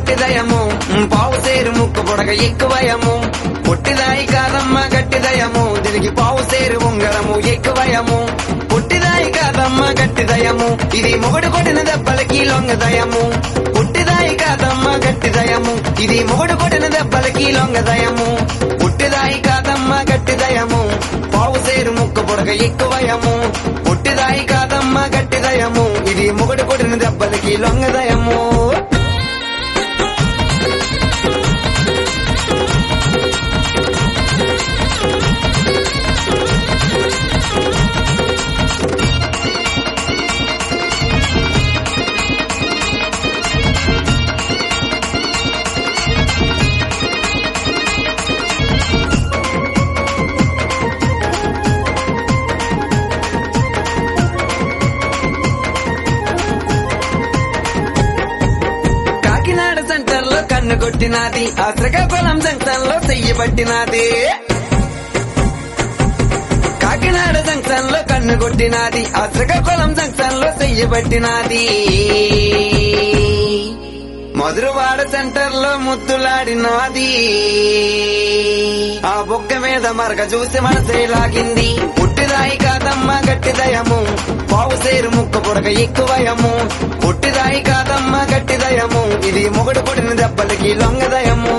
గట్టిదయము పావు సేరు ముక్కు పొడగ ఎక్కువయము పొట్టిదాయి కాదమ్మ గట్టిదయము దీనికి పావు సేరు ఉంగరము ఎక్కువయము పొట్టిదాయి కాదమ్మ గట్టిదయము ఇది మొగుడు కొట్టిన దెబ్బలకి లొంగదయము పొట్టిదాయి కాదమ్మ గట్టిదయము ఇది మొగుడు కొట్టిన దెబ్బలకి లొంగదయము పొట్టిదాయి కాదమ్మ గట్టిదయము పావు సేరు ముక్కు పొడగ ఎక్కువయము పొట్టిదాయి కాదమ్మ గట్టిదయము ఇది మొగుడు కొట్టిన దెబ్బలకి లొంగదయము కాకినాడ సెంటర్ లో కన్ను కొట్టినాది ఆ శ్రీకాకుళం జంక్షన్ లో చెయ్యి పట్టినాది కాకినాడ జంక్షన్ లో కన్ను కొట్టినాది ఆ శ్రీకాకుళం జంక్షన్ లో చెయ్యి పట్టినాది మధురవాడ సెంటర్ లో ముద్దులాడినాది ఆ బొక్క మీద మరక చూసి మనసే లాగింది పుట్టిదాయి కాదమ్మ గట్టిదయము పావు సేరు ముక్క పొడక ఎక్కువయము పుట్టిదాయి కాదమ్మ గట్టిదయము ఇది మొగుడు కొట్టిన దెబ్బలకి లొంగదయము